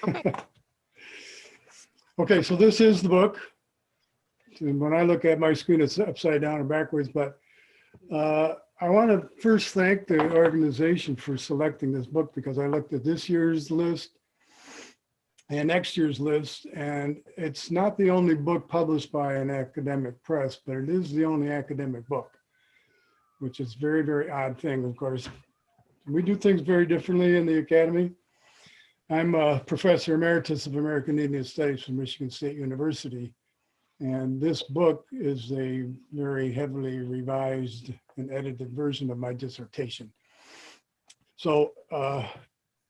Okay. Okay, so this is the book. And when I look at my screen, it's upside down and backwards, but I want to first thank the organization for selecting this book, because I looked at this year's list and next year's list, and it's not the only book published by an academic press, but it is the only academic book, which is very, very odd thing, of course. We do things very differently in the academy. I'm a professor emeritus of American Indian Studies from Michigan State University. And this book is a very heavily revised and edited version of my dissertation. So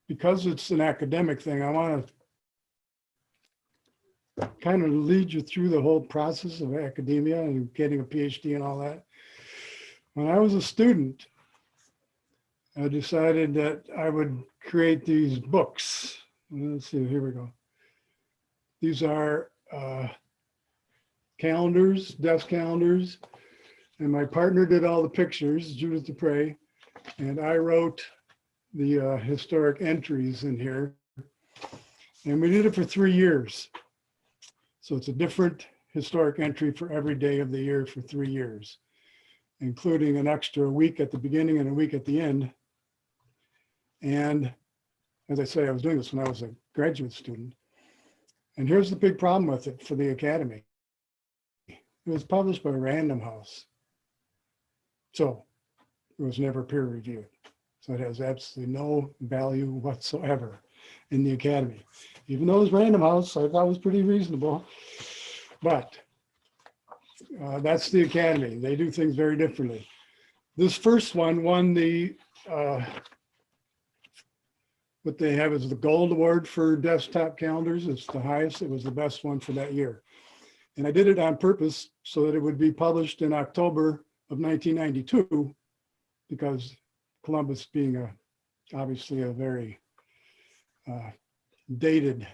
because it's an academic thing, I want to kind of lead you through the whole process of academia and getting a PhD and all that. When I was a student, I decided that I would create these books. Let's see, here we go. These are calendars, desk calendars, and my partner did all the pictures, Judith Dupre, and I wrote the historic entries in here. And we did it for 3 years. So it's a different historic entry for every day of the year for 3 years, including an extra week at the beginning and a week at the end. And as I say, I was doing this when I was a graduate student. And here's the big problem with it for the academy. It was published by Random House. So it was never peer reviewed. So it has absolutely no value whatsoever in the academy. Even though it was Random House, I thought it was pretty reasonable. But that's the academy. They do things very differently. This first one won the what they have is the gold award for desktop calendars. It's the highest. It was the best one for that year. And I did it on purpose so that it would be published in October of 1992, because Columbus being obviously a very date-based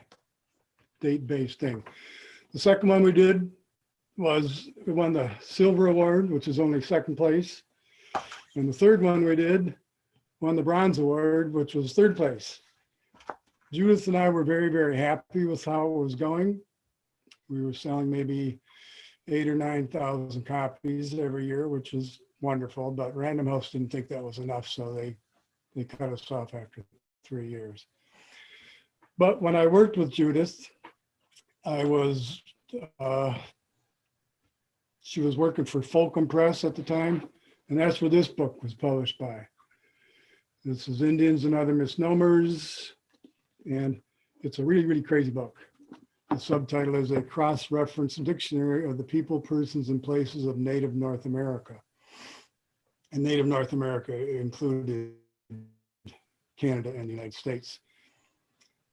thing. The second one we did was we won the silver award, which is only second place. And the third one we did won the bronze award, which was third place. Judith and I were very, very happy with how it was going. We were selling maybe 8,000 or 9,000 copies every year, which is wonderful, but Random House didn't think that was enough, so they cut us off after 3 years. But when I worked with Judith, I was, she was working for Fulcrum Press at the time, and that's where this book was published by. This is Indians and Other Misnomers, and it's a really, really crazy book. The subtitle is A Cross-Reference Dictionary of the People, Persons, and Places of Native North America. And Native North America included Canada and the United States.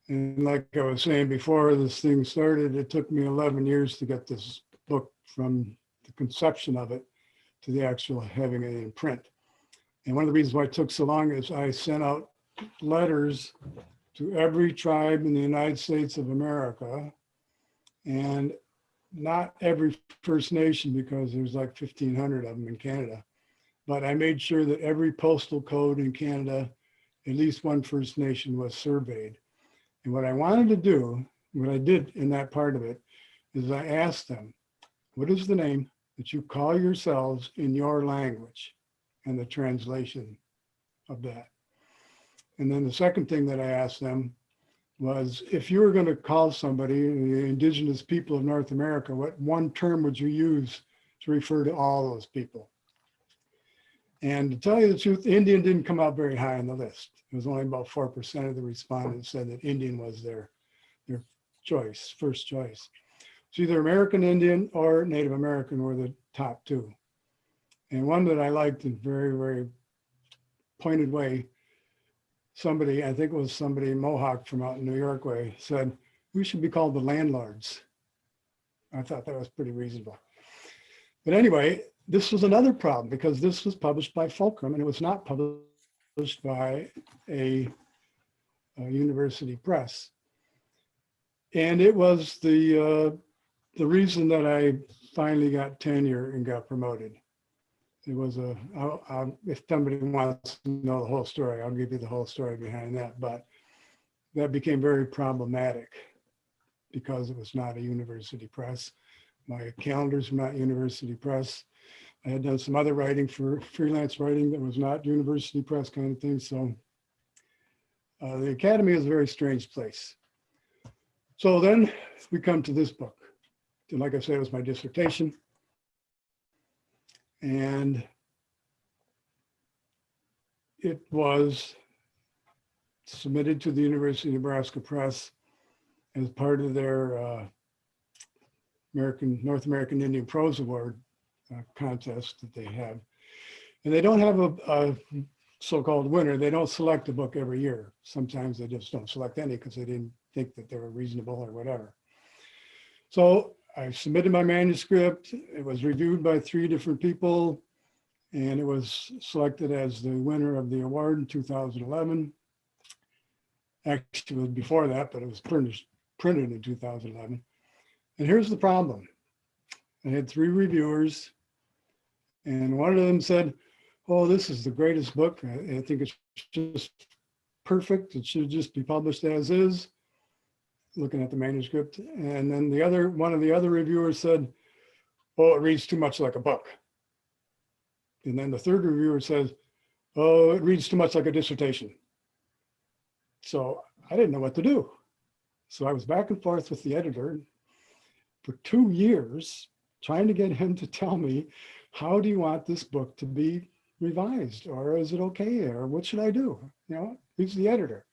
And like I was saying before this thing started, it took me 11 years to get this book from the conception of it to the actual having it in print. And one of the reasons why it took so long is I sent out letters to every tribe in the United States of America, and not every First Nation, because there's like 1,500 of them in Canada. But I made sure that every postal code in Canada, at least one First Nation was surveyed. And what I wanted to do, what I did in that part of it, is I asked them, what is the name that you call yourselves in your language, and the translation of that. And then the second thing that I asked them was, if you were going to call somebody the indigenous people of North America, what one term would you use to refer to all those people? And to tell you the truth, Indian didn't come out very high on the list. It was only about 4% of the respondents said that Indian was their choice, first choice. It's either American Indian or Native American were the top two. And one that I liked in a very, very pointed way, somebody, I think it was somebody Mohawk from out in New York way, said, we should be called the landlords. I thought that was pretty reasonable. But anyway, this was another problem, because this was published by Fulcrum and it was not published by a university press. And it was the reason that I finally got tenure and got promoted. It was if somebody wants to know the whole story, I'll give you the whole story behind that. But that became very problematic because it was not a university press. My calendars were not university press. I had done some other writing for freelance writing that was not university press kind of thing. So the academy is a very strange place. So then we come to this book. And like I said, it was my dissertation. And it was submitted to the University of Nebraska Press as part of their North American Indian Prose Award contest that they have. And they don't have a so-called winner. They don't select a book every year. Sometimes they just don't select any because they didn't think that they were reasonable or whatever. So I submitted my manuscript. It was reviewed by 3 different people, and it was selected as the winner of the award in 2011. Actually, it was before that, but it was printed in 2011. And here's the problem. I had 3 reviewers, and one of them said, oh, this is the greatest book. I think it's just perfect. It should just be published as is, looking at the manuscript. And then one of the other reviewers said, oh, it reads too much like a book. And then the third reviewer says, oh, it reads too much like a dissertation. So I didn't know what to do. So I was back and forth with the editor for 2 years, trying to get him to tell me, how do you want this book to be revised? Or is it okay? Or what should I do? You know, he's the editor.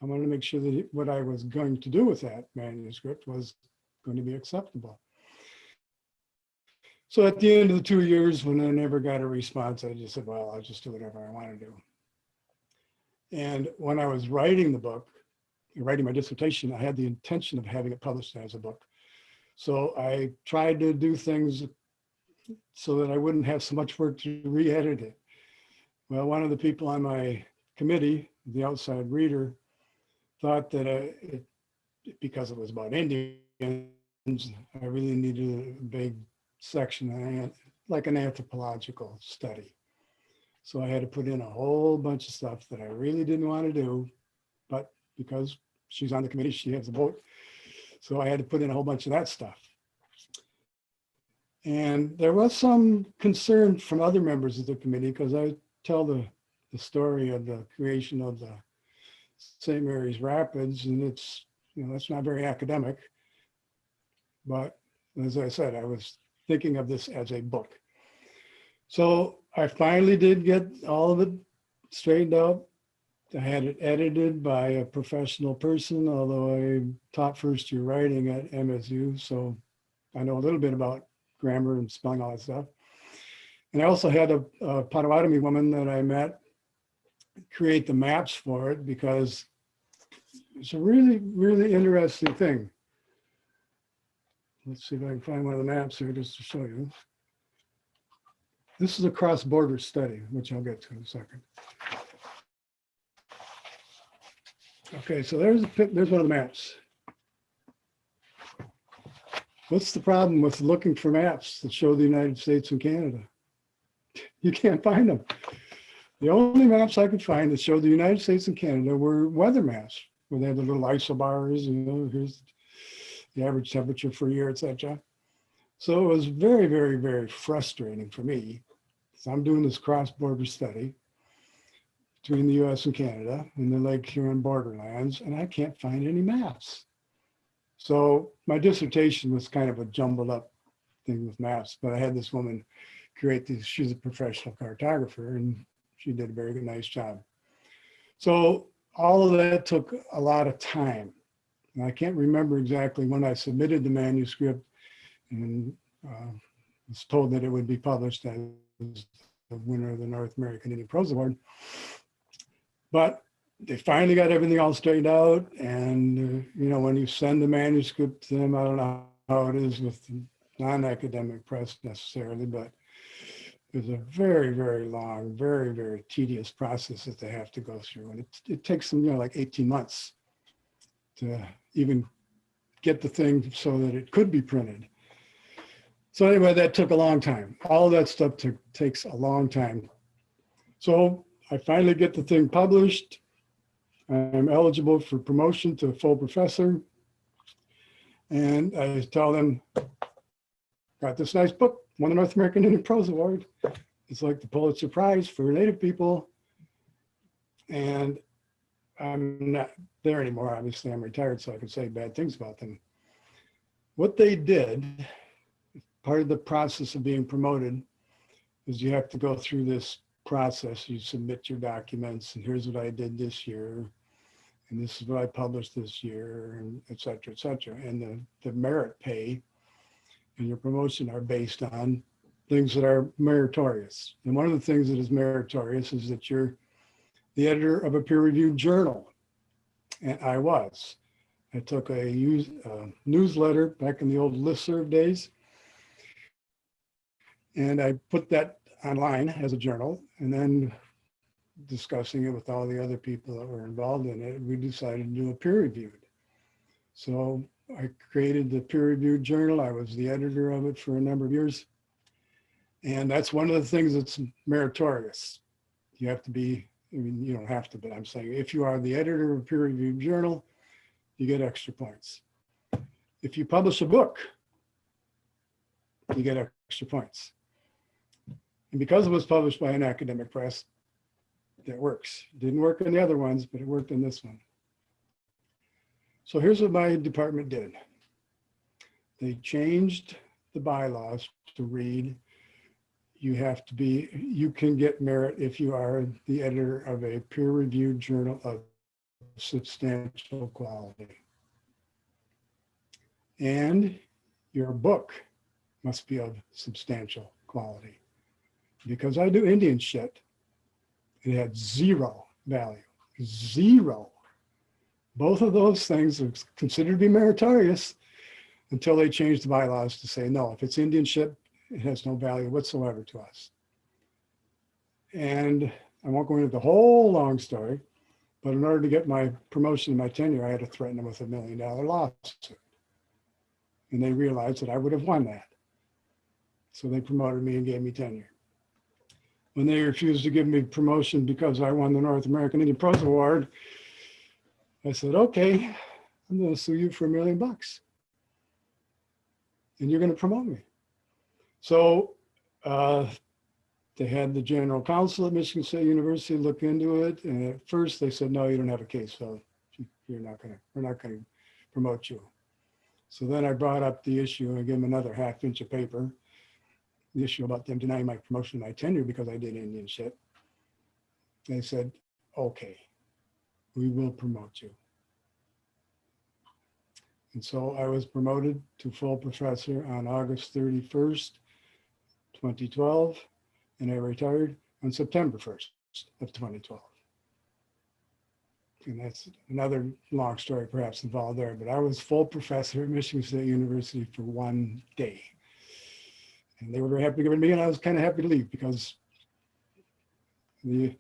I wanted to make sure that what I was going to do with that manuscript was going to be acceptable. So at the end of the 2 years, when I never got a response, I just said, well, I'll just do whatever I want to do. And when I was writing the book, writing my dissertation, I had the intention of having it published as a book. So I tried to do things so that I wouldn't have so much work to re-edit it. Well, one of the people on my committee, the outside reader, thought that because it was about Indians, I really needed a big section, like an anthropological study. So I had to put in a whole bunch of stuff that I really didn't want to do, but because she's on the committee, she has a vote. So I had to put in a whole bunch of that stuff. And there was some concern from other members of the committee because I tell the story of the creation of the St. Mary's Rapids, and it's, you know, that's not very academic. But as I said, I was thinking of this as a book. So I finally did get all of it straightened out. I had it edited by a professional person, although I taught first year writing at MSU, so I know a little bit about grammar and spelling, all that stuff. And I also had a Potawatomi woman that I met create the maps for it because it's a really, really interesting thing. Let's see if I can find one of the maps here just to show you. This is a cross-border study, which I'll get to in a second. Okay, so there's one of the maps. What's the problem with looking for maps that show the United States and Canada? You can't find them. The only maps I could find that showed the United States and Canada were weather maps, where they had the little isobars, you know, here's the average temperature for a year, etc. So it was very, very, very frustrating for me. So I'm doing this cross-border study between the US and Canada in the Lake Huron borderlands, and I can't find any maps. So my dissertation was kind of a jumbled up thing with maps, but I had this woman create these. She's a professional cartographer, and she did a very nice job. So all of that took a lot of time. And I can't remember exactly when I submitted the manuscript and was told that it would be published as the winner of the North American Indian Prose Award. But they finally got everything all straightened out. And, you know, when you send the manuscript to them, I don't know how it is with non-academic press necessarily, but there's a very, very long, very, very tedious process that they have to go through. And it takes them, you know, like 18 months to even get the thing so that it could be printed. So anyway, that took a long time. All of that stuff takes a long time. So I finally get the thing published. I'm eligible for promotion to full professor. And I tell them, got this nice book, won the North American Indian Prose Award. It's like the Pulitzer Prize for Native people. And I'm not there anymore. Obviously, I'm retired, so I can say bad things about them. What they did, part of the process of being promoted, is you have to go through this process. You submit your documents, and here's what I did this year, and this is what I published this year, and et cetera, et cetera. And the merit pay and your promotion are based on things that are meritorious. And one of the things that is meritorious is that you're the editor of a peer-reviewed journal. And I was. I took a newsletter back in the old listserv days, and I put that online as a journal, and then discussing it with all the other people that were involved in it, we decided to do a peer-reviewed. So I created the peer-reviewed journal. I was the editor of it for a number of years. And that's one of the things that's meritorious. You have to be, I mean, you don't have to, but I'm saying if you are the editor of a peer-reviewed journal, you get extra points. If you publish a book, you get extra points. And because it was published by an academic press, that works. Didn't work in the other ones, but it worked in this one. So here's what my department did. They changed the bylaws to read, you can get merit if you are the editor of a peer-reviewed journal of substantial quality. And your book must be of substantial quality. Because I do Indian shit, it had zero value, zero. Both of those things are considered to be meritorious until they changed the bylaws to say, no, if it's Indian shit, it has no value whatsoever to us. And I won't go into the whole long story, but in order to get my promotion and my tenure, I had to threaten them with $1 million lawsuit. And they realized that I would have won that. So they promoted me and gave me tenure. When they refused to give me promotion because I won the North American Indian Prose Award, I said, okay, I'm going to sue you for $1 million. And you're going to promote me. So they had the general counsel at Michigan State University look into it. And at first they said, no, you don't have a case, so we're not going to promote you. So then I brought up the issue and gave them another half inch of paper, the issue about them denying my promotion and my tenure because I did Indian shit. They said, okay, we will promote you. And so I was promoted to full professor on August 31st, 2012, and I retired on September 1st of 2012. And that's another long story perhaps involved there, but I was full professor at Michigan State University for one day. And they were very happy to give it to me, and I was kind of happy to leave because the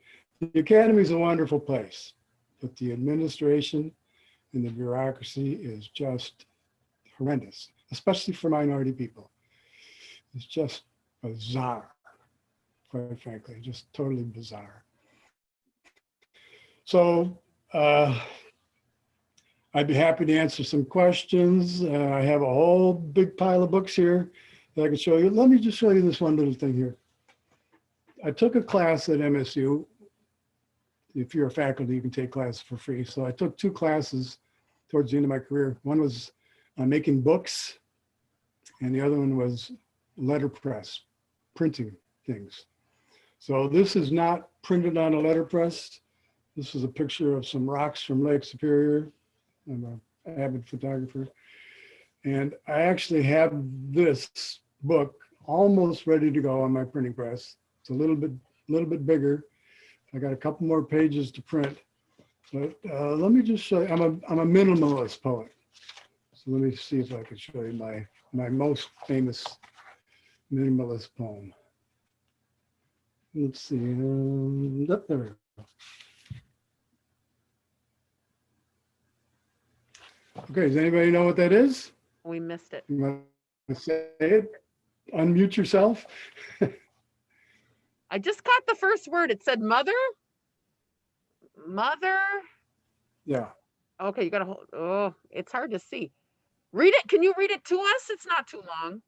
academy is a wonderful place, but the administration and the bureaucracy is just horrendous, especially for minority people. It's just bizarre, quite frankly, just totally bizarre. So I'd be happy to answer some questions. I have a whole big pile of books here that I can show you. Let me just show you this one little thing here. I took a class at MSU. If you're a faculty, you can take classes for free. So I took 2 classes towards the end of my career. One was making books, and the other one was letterpress, printing things. So this is not printed on a letterpress. This is a picture of some rocks from Lake Superior. I'm an avid photographer. And I actually have this book almost ready to go on my printing press. It's a little bit bigger. I got a couple more pages to print. But let me just show you, I'm a minimalist poet. So let me see if I can show you my most famous minimalist poem. Let's see, there we go. Okay, does anybody know what that is? We missed it. You want to say it? Unmute yourself. I just caught the first word. It said mother. Mother. Yeah. Okay, you gotta hold. Oh, it's hard to see. Read it. Can you read it to us? It's not too long.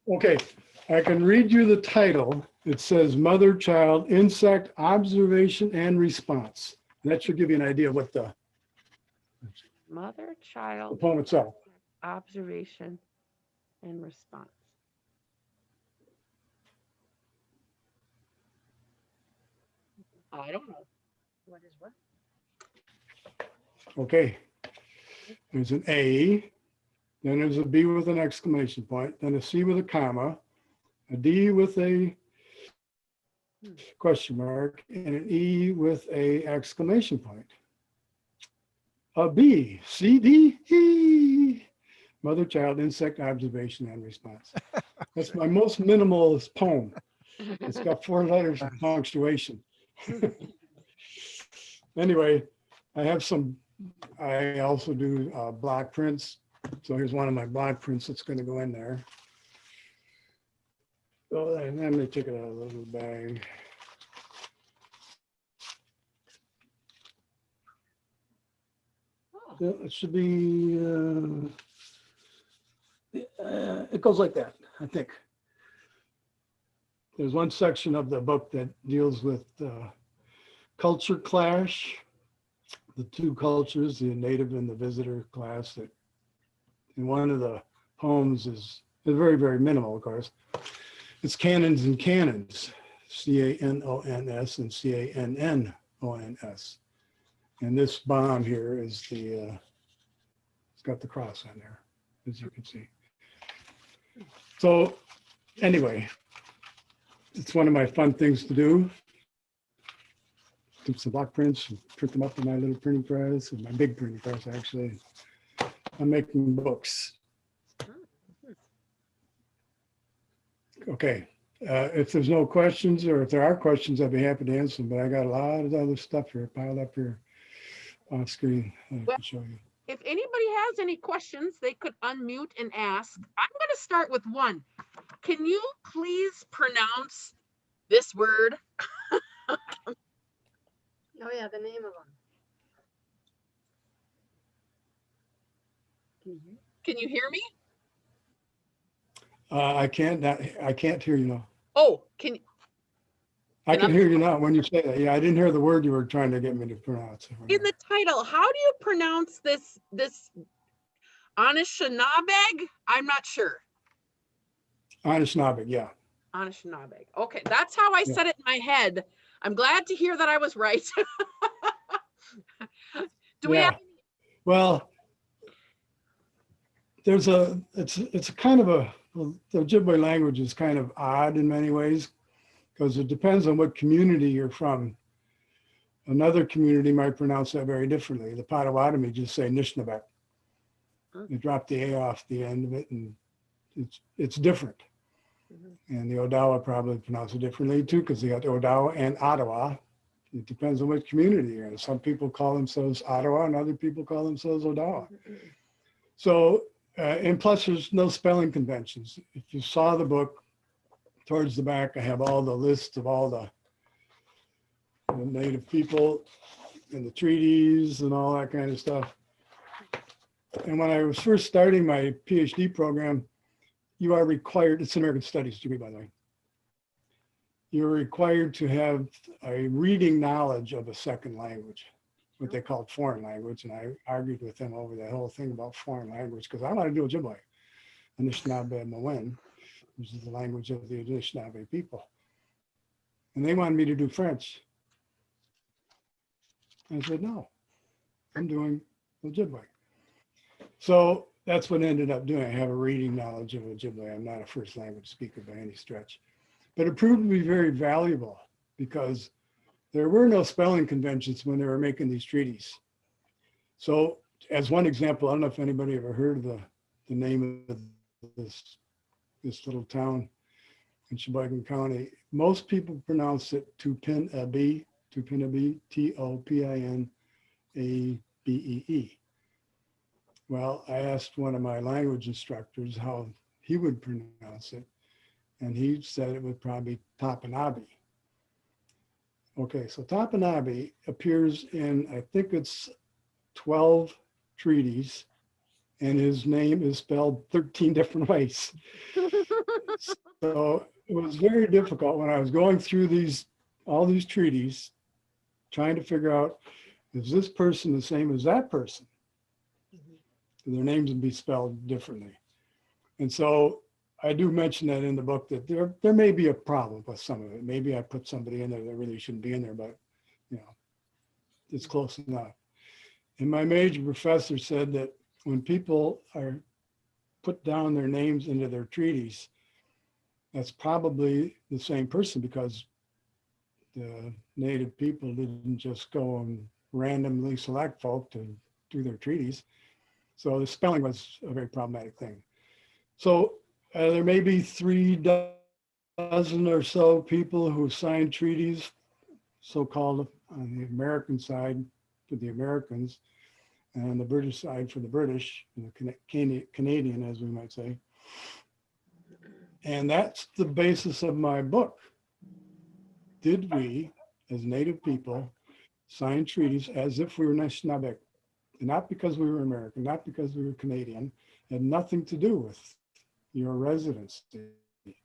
Okay, I can read you the title. It says Mother Child Insect Observation and Response. That should give you an idea of what the Mother, child, poem itself. observation, and response. I don't know. What is what? Okay, there's an A, then there's a B with an exclamation point, then a C with a comma, a D with a question mark, and an E with a exclamation point. A B, C, D, E. Mother, child, insect observation and response. That's my most minimalist poem. It's got 4 letters of punctuation. Anyway, I also do block prints. So here's one of my block prints that's going to go in there. So let me take it out of the little bag. Oh, Yeah, it should be, it goes like that, I think. There's one section of the book that deals with culture clash, the 2 cultures, the native and the visitor class. That in one of the poems is very, very minimal, of course. It's cannons and cannons, C-A-N-O-N-S and C-A-N-N-O-N-S. And this bomb here is it's got the cross on there, as you can see. So anyway, it's one of my fun things to do. Do some block prints and print them up in my little printing press, and my big printing press, actually. I'm making books. Okay. If there's no questions, or if there are questions, I'd be happy to answer them, but I got a lot of other stuff here piled up here on screen that I well, can show you. if anybody has any questions, they could unmute and ask. I'm going to start with one. Can you please pronounce this word? Oh yeah, the name of them. Can you hear? Can you hear me? I can't hear you now. Oh, I can hear you now when you say that. Yeah, I didn't hear the word you were trying to get me to pronounce. in the title, how do you pronounce this Anishnaabeg? I'm not sure. Anishnaabeg, yeah. Anishnaabeg. Okay, that's how I said it in my head. I'm glad to hear that I was right. Do we have? Well, it's a kind of the Ojibwe language is kind of odd in many ways because it depends on what community you're from. Another community might pronounce that very differently. The Potawatomi just say Anishnaabeg. They drop the A off the end of it, and it's different. And the Odawa probably pronounce it differently too, because they got Odawa and Ottawa. It depends on what community you're in. Some people call themselves Ottawa and other people call themselves Odawa. So, and plus there's no spelling conventions. If you saw the book, towards the back, I have all the lists of all the native people and the treaties and all that kind of stuff. And when I was first starting my PhD program, you are required, it's an American Studies degree, by the way. You're required to have a reading knowledge of a second language, what they called foreign language. And I argued with them over that whole thing about foreign language because I want to do Ojibwe, Anishnaabeg, which is the language of the Anishinaabe people. And they wanted me to do French. I said, no, I'm doing Ojibwe. So that's what I ended up doing. I have a reading knowledge of Ojibwe. I'm not a first language speaker by any stretch. But it proved to be very valuable because there were no spelling conventions when they were making these treaties. So as one example, I don't know if anybody ever heard of the name of this little town in Sheboygan County. Most people pronounce it Tupinabee, T-O-P-I-N-A-B-E-E. Well, I asked one of my language instructors how he would pronounce it, and he said it would probably be Topinabe. Okay, so Tapanabe appears in, I think it's 12 treaties, and his name is spelled 13 different ways. So it was very difficult when I was going through all these treaties, trying to figure out, is this person the same as that person? Their names would be spelled differently. And so I do mention that in the book, that there may be a problem with some of it. Maybe I put somebody in there that really shouldn't be in there, but it's close enough. And my major professor said that when people are put down their names into their treaties, that's probably the same person, because the native people didn't just go and randomly select folk to do their treaties. So the spelling was a very problematic thing. So there may be 3 dozen or so people who signed treaties, so-called on the American side to the Americans, and on the British side for the British, and the Canadian, as we might say. And that's the basis of my book. Did we, as Native people, sign treaties as if we were Anishnaabeg? Not because we were American, not because we were Canadian, had nothing to do with your residency. It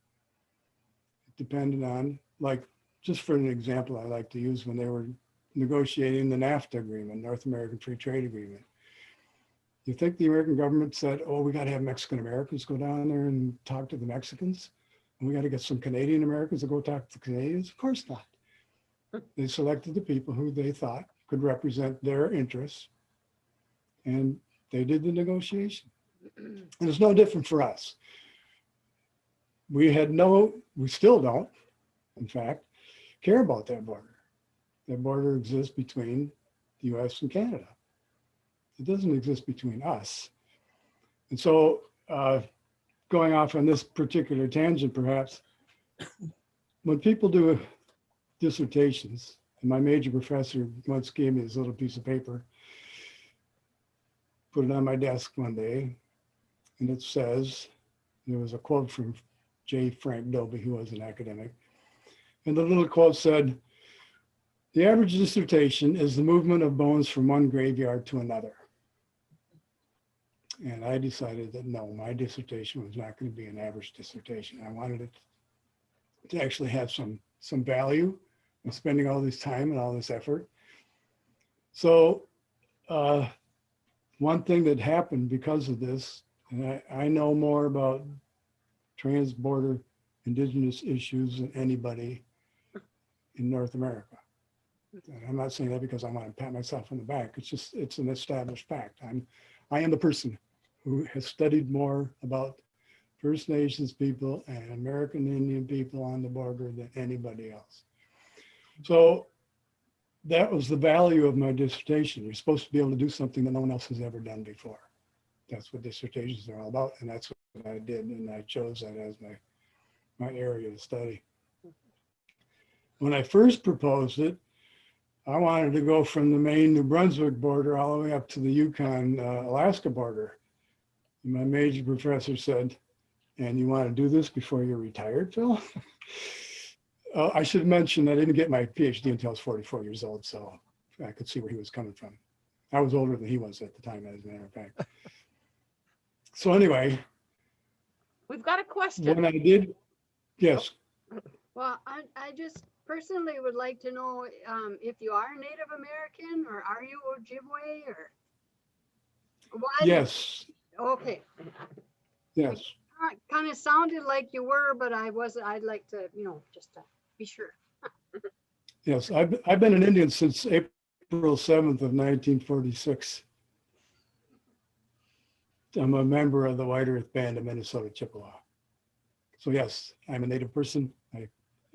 depended on, like, just for an example I like to use, when they were negotiating the NAFTA agreement, North American Free Trade Agreement. You think the American government said, oh, we got to have Mexican Americans go down there and talk to the Mexicans? And we got to get some Canadian Americans to go talk to the Canadians? Of course not. They selected the people who they thought could represent their interests, and they did the negotiation. And it's no different for us. We still don't, in fact, care about that border. That border exists between the US and Canada. It doesn't exist between us. And so going off on this particular tangent, perhaps, when people do dissertations, and my major professor once gave me this little piece of paper, put it on my desk one day, and it says, there was a quote from J. Frank Dobie, who was an academic, and the little quote said, the average dissertation is the movement of bones from one graveyard to another. And I decided that no, my dissertation was not going to be an average dissertation. I wanted it to actually have some value in spending all this time and all this effort. So one thing that happened because of this, and I know more about trans-border indigenous issues than anybody in North America. And I'm not saying that because I want to pat myself on the back. It's an established fact. I am the person who has studied more about First Nations people and American Indian people on the border than anybody else. So that was the value of my dissertation. You're supposed to be able to do something that no one else has ever done before. That's what dissertations are all about, and that's what I did, and I chose that as my area of study. When I first proposed it, I wanted to go from the Maine-New Brunswick border all the way up to the Yukon-Alaska border. And my major professor said, and you want to do this before you're retired, Phil? I should mention I didn't get my PhD until I was 44 years old, so I could see where he was coming from. I was older than he was at the time, as a matter of fact. So anyway. We've got a question. When I did, yes. Well, I just personally would like to know if you are Native American, or are you Ojibwe, or why? Yes. Okay. Yes. Kind of sounded like you were, but I wasn't. I'd like to, just to be sure. Yes, I've been an Indian since April 7th of 1946. I'm a member of the White Earth Band of Minnesota Chippewa. So yes, I'm a Native person.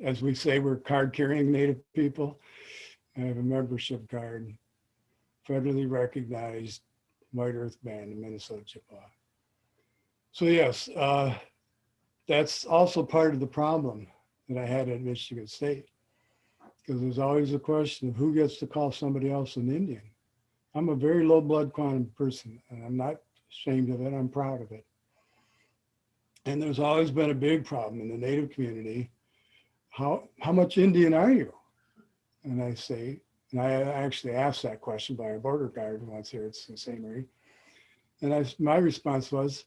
As we say, we're card-carrying Native people. I have a membership card, federally recognized White Earth Band of Minnesota Chippewa. So yes, that's also part of the problem that I had at Michigan State, because there's always a question of who gets to call somebody else an Indian. I'm a very low blood quantum person, and I'm not ashamed of it. I'm proud of it. And there's always been a big problem in the Native community. How much Indian are you? And I say, and I actually asked that question by a border guard once here at Sault Marie. And my response was,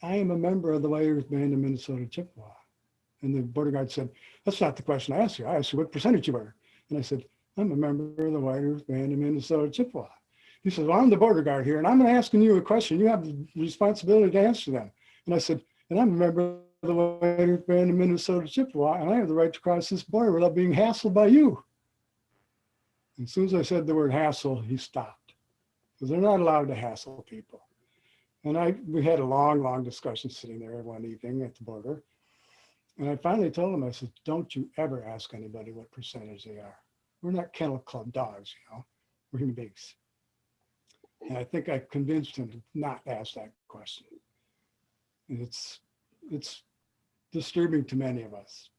I am a member of the White Earth Band of Minnesota Chippewa. And the border guard said, that's not the question I asked you. I asked you what percentage you were. And I said, I'm a member of the White Earth Band of Minnesota Chippewa. He says, well, I'm the border guard here, and I'm asking you a question. You have the responsibility to answer them. And I said, and I'm a member of the White Earth Band of Minnesota Chippewa, and I have the right to cross this border without being hassled by you. And as soon as I said the word hassle, he stopped, because they're not allowed to hassle people. And we had a long, long discussion sitting there one evening at the border. And I finally told him, I said, don't you ever ask anybody what percentage they are. We're not kennel club dogs, you know, we're human beings. And I think I convinced him to not ask that question. And it's disturbing to many of us.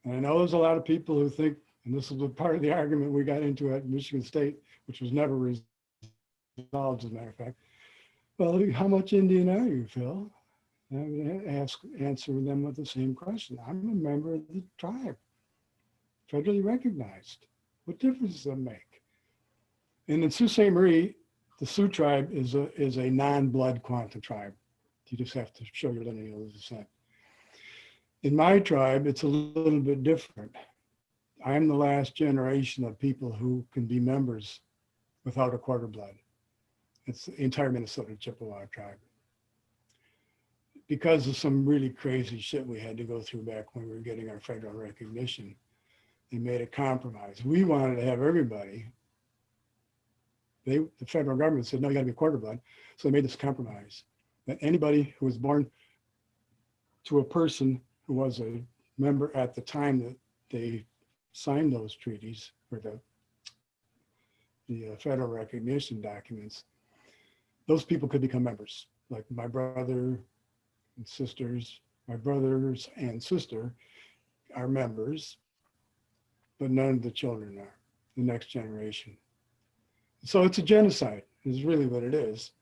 And I know there's a lot of people who think, and this is a part of the argument we got into at Michigan State, which was never resolved, as a matter of fact. Well, how much Indian are you, Phil? I would answer them with the same question. I'm a member of the tribe, federally recognized. What difference does that make? And in Sault Ste. Marie, the Sioux tribe is a non-blood quantum tribe. You just have to show your lineal descent. In my tribe, it's a little bit different. I'm the last generation of people who can be members without a quarter blood. It's the entire Minnesota Chippewa tribe. Because of some really crazy shit we had to go through back when we were getting our federal recognition, they made a compromise. We wanted to have everybody. The federal government said, no, you gotta be a quarter blood. So they made this compromise that anybody who was born to a person who was a member at the time that they signed those treaties, or the federal recognition documents, those people could become members. Like my brother and sisters, my brothers and sister are members, but none of the children are, the next generation. So it's a genocide, is really what it is.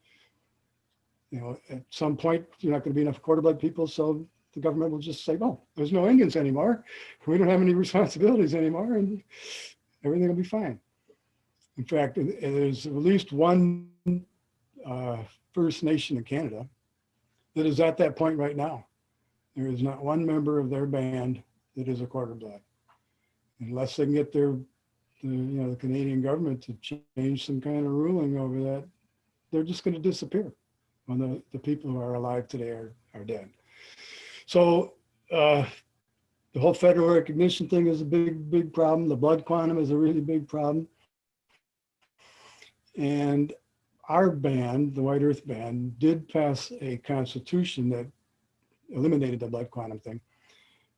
You know, at some point, you're not going to be enough quarter blood people, so the government will just say, oh, there's no Indians anymore. We don't have any responsibilities anymore, and everything will be fine. In fact, there's at least one First Nation in Canada that is at that point right now. There is not one member of their band that is a quarter blood. Unless they can get the Canadian government to change some kind of ruling over that, they're just going to disappear when the people who are alive today are dead. So the whole federal recognition thing is a big, big problem. The blood quantum is a really big problem. And our band, the White Earth Band, did pass a constitution that eliminated the blood quantum thing.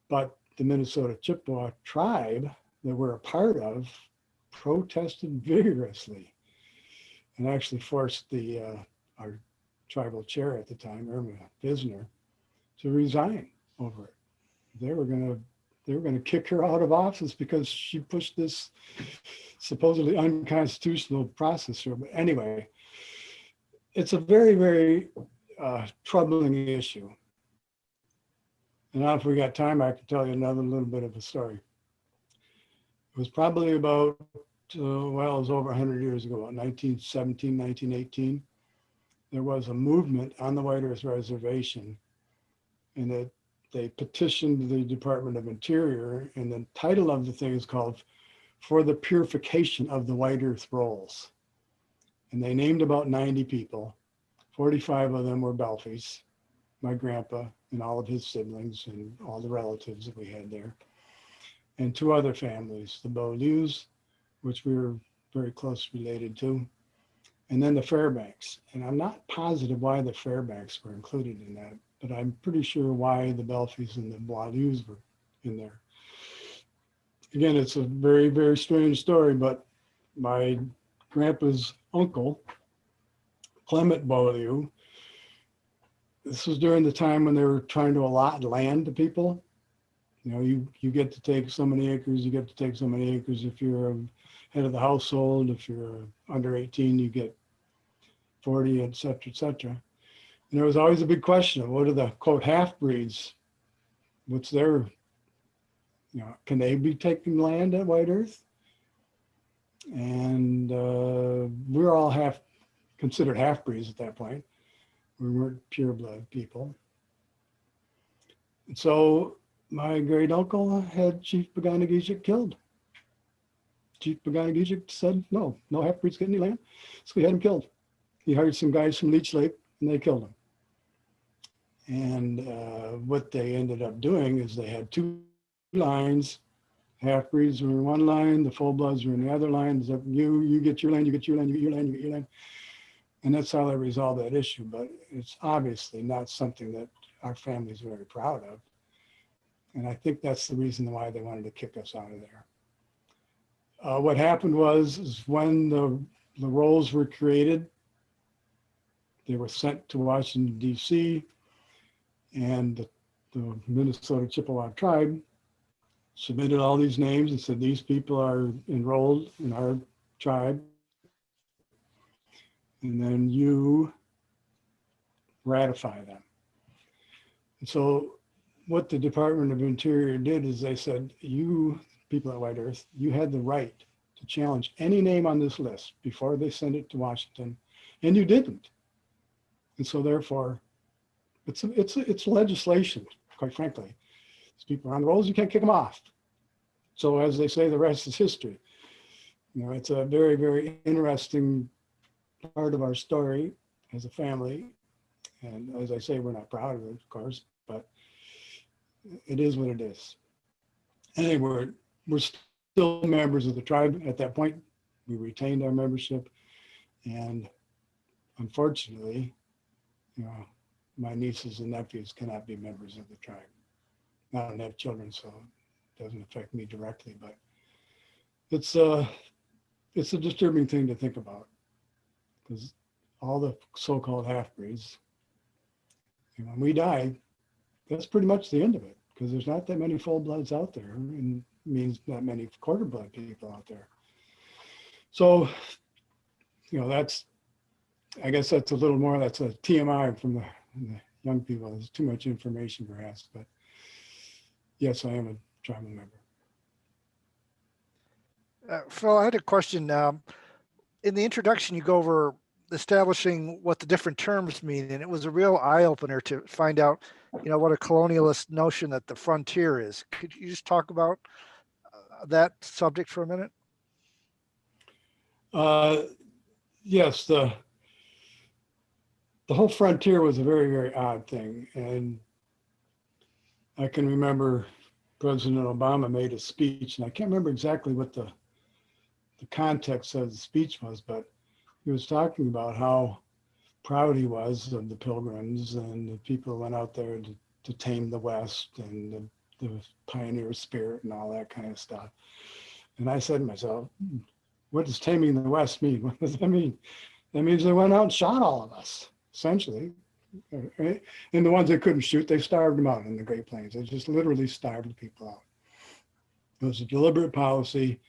But the Minnesota Chippewa tribe that we're a part of protested vigorously and actually forced our tribal chair at the time, Irma Visner, to resign over it. They were going to kick her out of office because she pushed this supposedly unconstitutional process through. But anyway, it's a very, very troubling issue. And now if we got time, I could tell you another little bit of a story. It was probably about, it was over 100 years ago, about 1917, 1918. There was a movement on the White Earth Reservation, and they petitioned the Department of Interior, and the title of the thing is called For the Purification of the White Earth Rolls. And they named about 90 people. 45 of them were Bellfys, my grandpa and all of his siblings and all the relatives that we had there. And 2 other families, the Beaulieus, which we were very close related to, and then the Fairbanks. And I'm not positive why the Fairbanks were included in that, but I'm pretty sure why the Bellfys and the Beaulieus were in there. Again, it's a very, very strange story, but my grandpa's uncle, Clement Beaulieu, this was during the time when they were trying to allot land to people. You know, you get to take so many acres, you get to take so many acres. If you're a head of the household, if you're under 18, you get 40, et cetera, et cetera. And there was always a big question of what are the, quote, half-breeds? What's their, can they be taking land at White Earth? And we're all considered half-breeds at that point. We weren't pure-blood people. And so my great uncle had Chief Paganagijic killed. Chief Paganagijic said, no half-breeds get any land. So we had him killed. He hired some guys from Leech Lake and they killed him. And what they ended up doing is they had two lines. Half-breeds were in one line, the full-bloods were in the other line. It's up, you get your land, you get your land, you get your land, you get your land. And that's how they resolved that issue. But it's obviously not something that our family's very proud of. And I think that's the reason why they wanted to kick us out of there. What happened is when the rolls were created, they were sent to Washington, D.C., and the Minnesota Chippewa tribe submitted all these names and said, these people are enrolled in our tribe. And then you ratify them. And so what the Department of Interior did is they said, you people at White Earth, you had the right to challenge any name on this list before they sent it to Washington, and you didn't. And so therefore, it's legislation, quite frankly. These people are on the rolls, you can't kick them off. So as they say, the rest is history. It's a very, very interesting part of our story as a family. And as I say, we're not proud of it, of course, but it is what it is. Anyway, we're still members of the tribe at that point. We retained our membership. And unfortunately, my nieces and nephews cannot be members of the tribe. I don't have children, so it doesn't affect me directly, but it's a disturbing thing to think about, because all the so-called half-breeds, when we die, that's pretty much the end of it, because there's not that many full-bloods out there, and means not many quarter-blood people out there. So, I guess that's a little more, that's a TMI from the young people. There's too much information perhaps, but yes, I am a tribal member. Phil, I had a question. In the introduction, you go over establishing what the different terms mean, and it was a real eye-opener to find out, what a colonialist notion that the frontier is. Could you just talk about that subject for a minute? Yes, the whole frontier was a very, very odd thing. And I can remember President Obama made a speech, and I can't remember exactly what the context of the speech was, but he was talking about how proud he was of the Pilgrims and the people who went out there to tame the West and the pioneer spirit and all that kind of stuff. And I said to myself, what does taming the West mean? What does that mean? That means they went out and shot all of us, essentially. And the ones they couldn't shoot, they starved them out in the Great Plains. They just literally starved the people out. It was a deliberate policy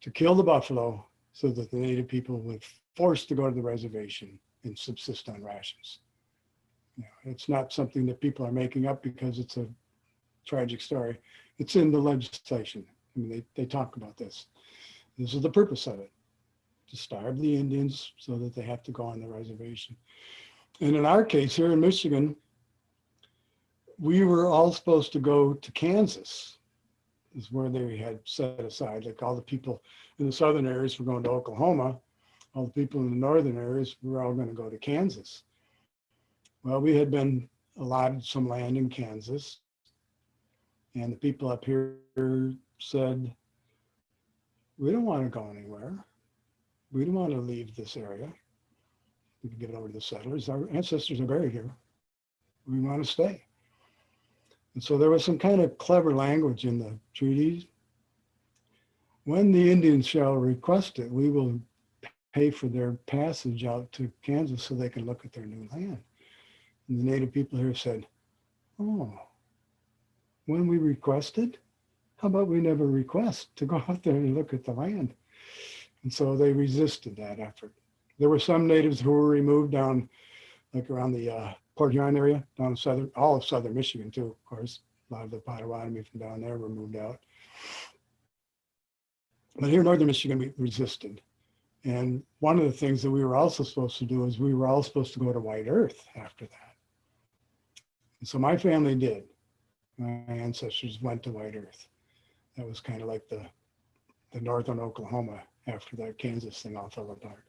to kill the buffalo so that the native people would be forced to go to the reservation and subsist on rations. It's not something that people are making up because it's a tragic story. It's in the legislation. I mean, they talk about this. This is the purpose of it, to starve the Indians so that they have to go on the reservation. And in our case here in Michigan, we were all supposed to go to Kansas, is where they had set aside. Like all the people in the southern areas were going to Oklahoma. All the people in the northern areas were all going to go to Kansas. Well, we had been allotted some land in Kansas, and the people up here said, we don't want to go anywhere. We don't want to leave this area. We can give it over to the settlers. Our ancestors are buried here. We want to stay. And so there was some kind of clever language in the treaties. When the Indians shall request it, we will pay for their passage out to Kansas so they can look at their new land. And the native people here said, oh, when we requested, how about we never request to go out there and look at the land? And so they resisted that effort. There were some natives who were removed down, like around the Port Huron area, down in all of southern Michigan too, of course. A lot of the Potawatomi from down there were moved out. But here in northern Michigan, we resisted. And one of the things that we were also supposed to do is we were all supposed to go to White Earth after that. And so my family did. My ancestors went to White Earth. That was kind of like the northern Oklahoma after that Kansas thing all fell apart.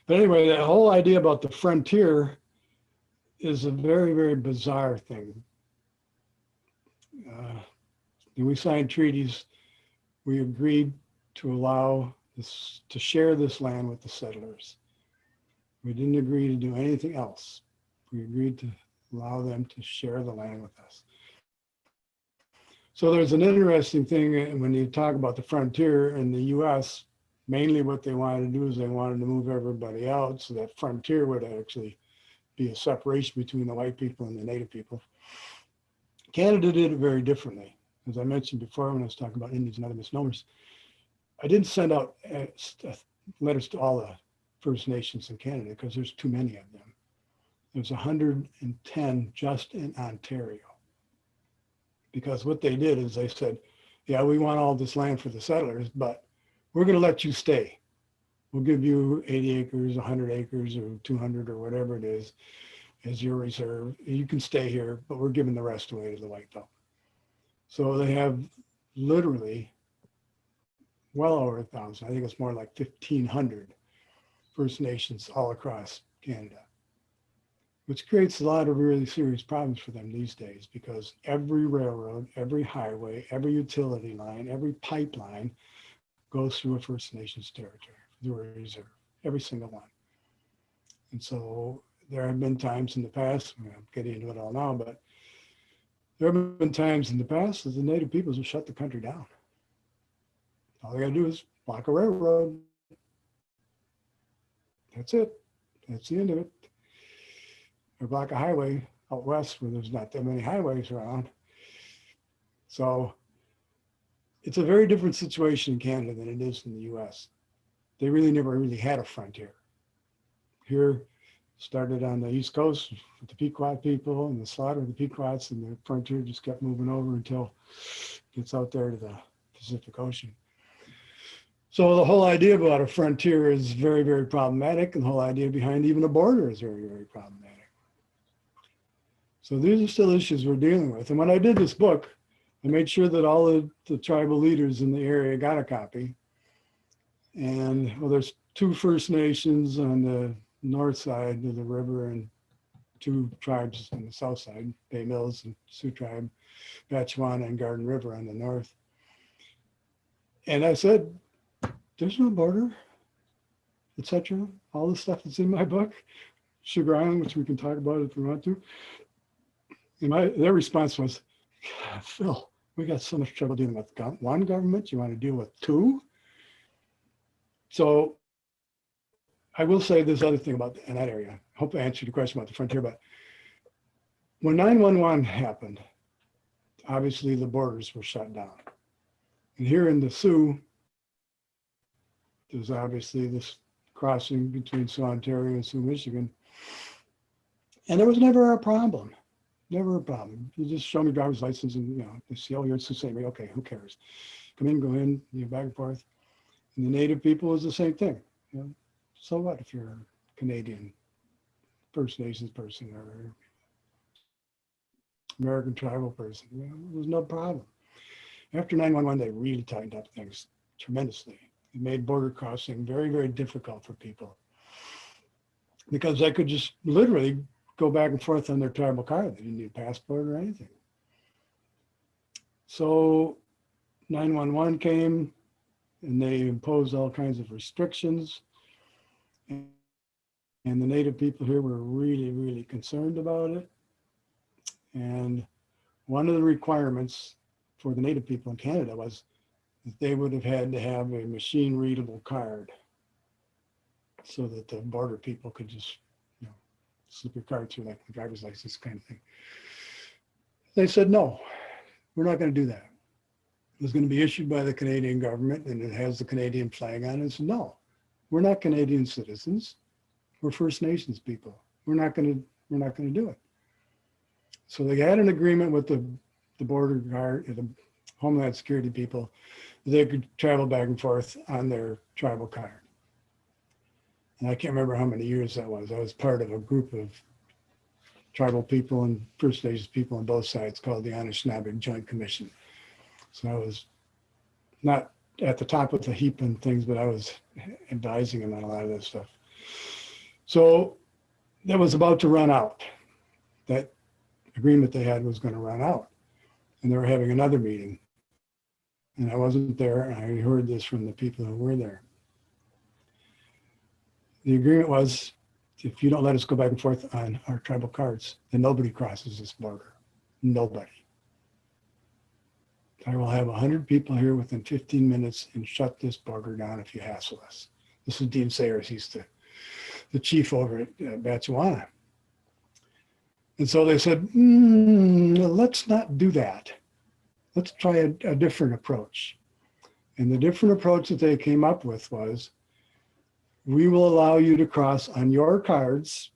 But anyway, that whole idea about the frontier is a very, very bizarre thing. When we signed treaties, we agreed to allow this, to share this land with the settlers. We didn't agree to do anything else. We agreed to allow them to share the land with us. So there's an interesting thing when you talk about the frontier in the US, mainly what they wanted to do is they wanted to move everybody out so that frontier would actually be a separation between the white people and the native people. Canada did it very differently. As I mentioned before, when I was talking about Indians and other misnomers, I didn't send out letters to all the First Nations in Canada because there's too many of them. There's 110 just in Ontario. Because what they did is they said, yeah, we want all this land for the settlers, but we're going to let you stay. We'll give you 80 acres, 100 acres, or 200 or whatever it is as your reserve. You can stay here, but we're giving the rest away to the white folk. So they have literally well over 1,000. I think it's more like 1,500 First Nations all across Canada, which creates a lot of really serious problems for them these days because every railroad, every highway, every utility line, every pipeline goes through a First Nations territory, through a reserve, every single one. And so there have been times in the past, I'm getting into it all now, but there have been times in the past that the native peoples have shut the country down. All they gotta do is block a railroad. That's it. That's the end of it. Or block a highway out west where there's not that many highways around. So it's a very different situation in Canada than it is in the US. They really never really had a frontier. Here, started on the East Coast with the Pequot people and the slaughter of the Pequots, and the frontier just kept moving over until it gets out there to the Pacific Ocean. So the whole idea about a frontier is very, very problematic, and the whole idea behind even a border is very, very problematic. So these are still issues we're dealing with. And when I did this book, I made sure that all of the tribal leaders in the area got a copy. And well, there's 2 First Nations on the north side of the river and 2 tribes on the south side, Bay Mills and Sioux Tribe, Batchewana and Garden River on the north. And I said, there's no border, etc. All the stuff that's in my book, Sugar Island, which we can talk about if we want to. And their response was, Phil, we got so much trouble dealing with one government. You want to deal with 2? So I will say this other thing about in that area. I hope I answered your question about the frontier, but when 9/11 happened, obviously the borders were shut down. And here in the Sioux, there's obviously this crossing between Sioux, Ontario and Sioux, Michigan. And there was never a problem. Never a problem. You just show me driver's license and, they see, oh, you're Sioux St. Marie. Okay, who cares? Come in, go in, back and forth. And the native people is the same thing. So what if you're a Canadian First Nations person or American tribal person? There's no problem. After 9/11, they really tightened up things tremendously. It made border crossing very, very difficult for people because they could just literally go back and forth on their tribal card. They didn't need a passport or anything. So 9/11 came and they imposed all kinds of restrictions. And the native people here were really, really concerned about it. And one of the requirements for the native people in Canada was that they would have had to have a machine readable card so that the border people could just, slip your card through like the driver's license kind of thing. They said, no, we're not going to do that. It was going to be issued by the Canadian government and it has the Canadian flag on it. So no, we're not Canadian citizens. We're First Nations people. We're not going to do it. So they had an agreement with the border guard, Homeland Security people, they could travel back and forth on their tribal card. And I can't remember how many years that was. I was part of a group of tribal people and First Nations people on both sides called the Anishnaabeg Joint Commission. So I was not at the top of the heap and things, but I was advising them on a lot of this stuff. So that was about to run out. That agreement they had was going to run out. And they were having another meeting. And I wasn't there, and I heard this from the people who were there. The agreement was, if you don't let us go back and forth on our tribal cards, then nobody crosses this border. Nobody. I will have 100 people here within 15 minutes and shut this border down if you hassle us. This is Dean Sayers. He's the chief over at Batchewana. And so they said, let's not do that. Let's try a different approach. And the different approach that they came up with was, we will allow you to cross on your cards.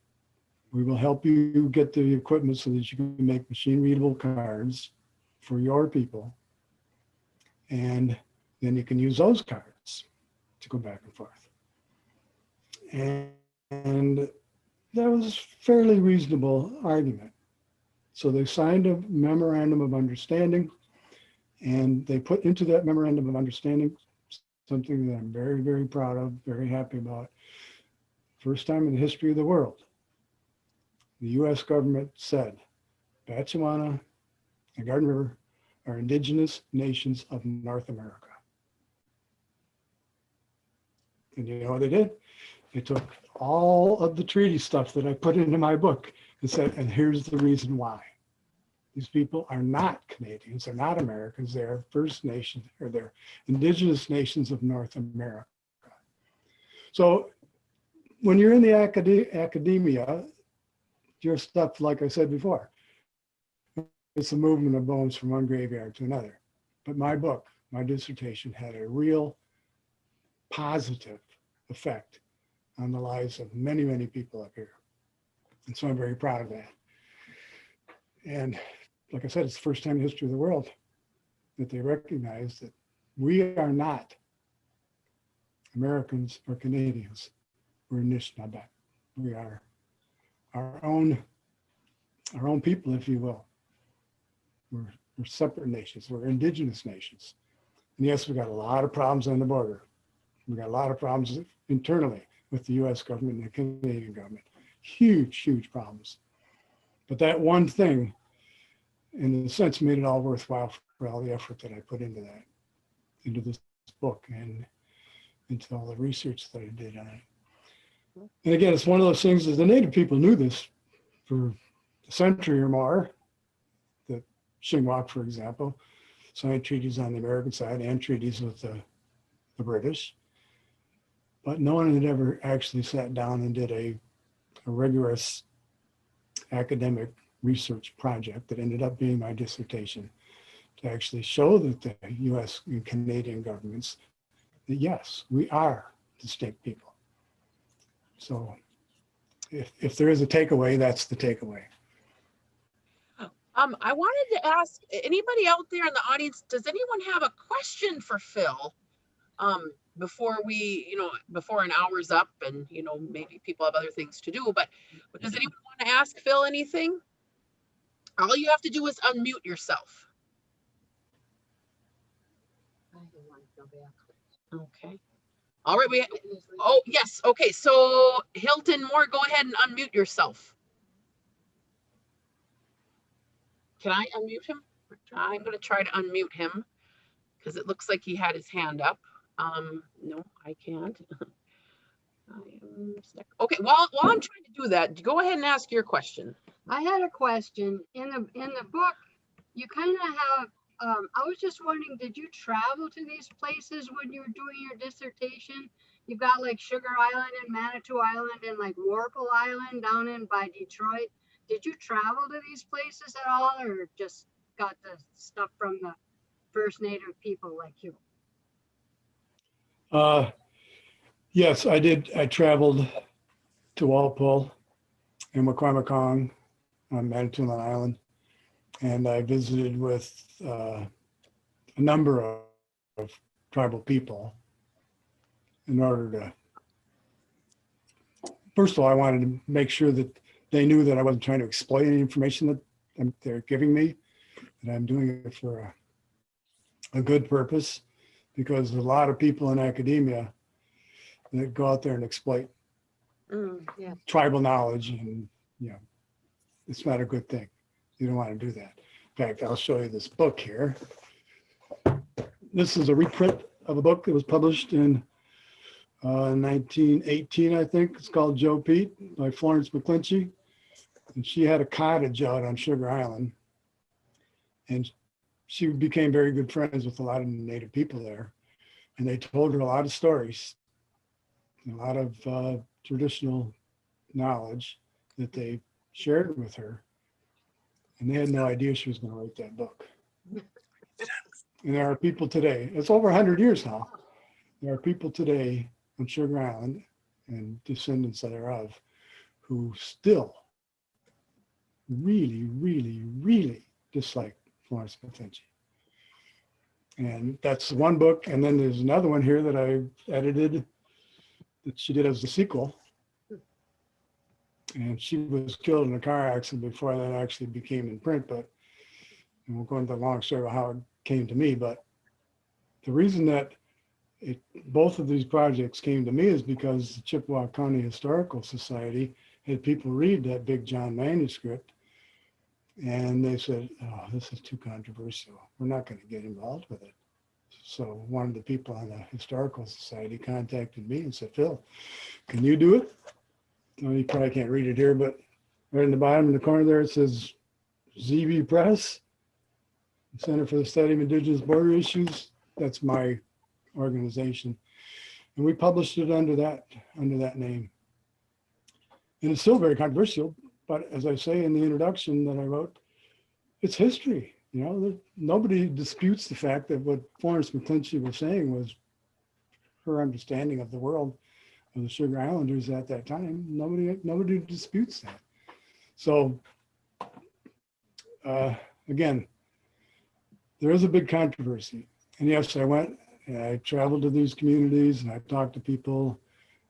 We will help you get the equipment so that you can make machine readable cards for your people. And then you can use those cards to go back and forth. And that was a fairly reasonable argument. So they signed a memorandum of understanding, and they put into that memorandum of understanding something that I'm very, very proud of, very happy about. First time in the history of the world, the US government said, Batchewana and Garden River are indigenous nations of North America. And you know what they did? They took all of the treaty stuff that I put into my book and said, and here's the reason why. These people are not Canadians, they're not Americans, they're First Nations, or they're indigenous nations of North America. So when you're in the academia, your stuff, like I said before, it's a movement of bones from one graveyard to another. But my book, my dissertation, had a real positive effect on the lives of many, many people up here. And so I'm very proud of that. And like I said, it's the first time in the history of the world that they recognize that we are not Americans or Canadians. We're Anishnaabeg. We are our own people, if you will. We're separate nations. We're indigenous nations. And yes, we got a lot of problems on the border. We got a lot of problems internally with the US government and the Canadian government. Huge, huge problems. But that one thing, in a sense, made it all worthwhile for all the effort that I put into that, into this book and into all the research that I did on it. And again, it's one of those things that the Native people knew this for a century or more. That Shingwak, for example, signed treaties on the American side and treaties with the British. But no one had ever actually sat down and did a rigorous academic research project that ended up being my dissertation to actually show that the US and Canadian governments that yes, we are distinct people. So if there is a takeaway, that's the takeaway. I wanted to ask anybody out there in the audience, does anyone have a question for Phil? Before before an hour's up and, maybe people have other things to do, but does anyone want to ask Phil anything? All you have to do is unmute yourself. Okay. All right. Oh, yes. Okay. So Hilton Moore, go ahead and unmute yourself. Can I unmute him? I'm going to try to unmute him because it looks like he had his hand up. No, I can't. I am stuck. Okay, while I'm trying to do that, go ahead and ask your question. I had a question. In the book, you kind of have, I was just wondering, did you travel to these places when you were doing your dissertation? You've got like Sugar Island and Manitou Island and like Warple Island down in by Detroit. Did you travel to these places at all, or just got the stuff from the First Native people like you? Yes, I did. I traveled to Walpole and Waquamakong on Manitoulin Island, and I visited with a number of tribal people in order to, first of all, I wanted to make sure that they knew that I wasn't trying to exploit any information that they're giving me, that I'm doing it for a good purpose, because there's a lot of people in academia that go out there and exploit Yeah. tribal knowledge, and it's not a good thing. You don't want to do that. In fact, I'll show you this book here. This is a reprint of a book that was published in 1918, I think. It's called Joe Pete by Florence McClinchy. And she had a cottage out on Sugar Island. And she became very good friends with a lot of Native people there. And they told her a lot of stories, a lot of traditional knowledge that they shared with her. And they had no idea she was going to write that book. And there are people today, it's over 100 years now, there are people today on Sugar Island and descendants thereof who still really, really, really dislike Florence McClinchy. And that's one book. And then there's another one here that I edited that she did as the sequel. And she was killed in a car accident before that actually became in print, but we'll go into the long story of how it came to me. But the reason that both of these projects came to me is because the Chippewa County Historical Society had people read that Big John manuscript, and they said, oh, this is too controversial. We're not going to get involved with it. So one of the people on the Historical Society contacted me and said, Phil, can you do it? Well, you probably can't read it here, but right in the bottom in the corner there, it says ZB Press, Center for the Study of Indigenous Border Issues. That's my organization. And we published it under that name. And it's still very controversial, but as I say in the introduction that I wrote, it's history. Nobody disputes the fact that what Florence McClinchy was saying was her understanding of the world of the Sugar Islanders at that time. Nobody disputes that. So again, there is a big controversy. And yes, I went and I traveled to these communities and I talked to people,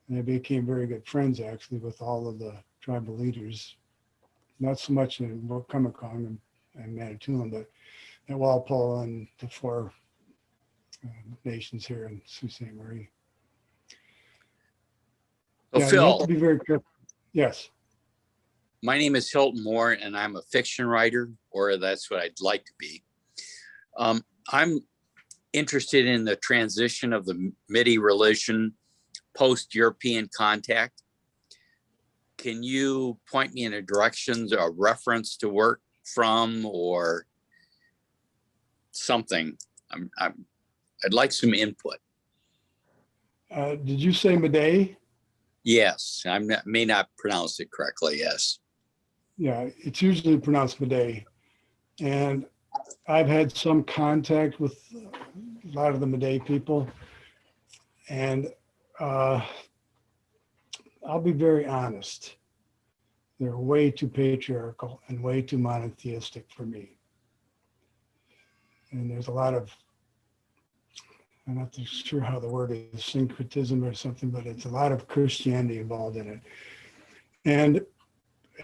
and I became very good friends actually with all of the tribal leaders. Not so much in Wacomico and Manitoulin, but at Walpole and the four nations here in Sault Ste. Marie. So Yeah, you Phil, have to be very careful. Yes. my name is Hilton Moore, and I'm a fiction writer, or that's what I'd like to be. I'm interested in the transition of the Midi religion post-European contact. Can you point me in a direction, a reference to work from, or something? I'd like some input. Did you say Meday? Yes, may not pronounce it correctly. Yes. Yeah, it's usually pronounced Meday. And I've had some contact with a lot of the Meday people. And I'll be very honest. They're way too patriarchal and way too monotheistic for me. And there's a lot of, I'm not sure how the word is, syncretism or something, but it's a lot of Christianity involved in it. And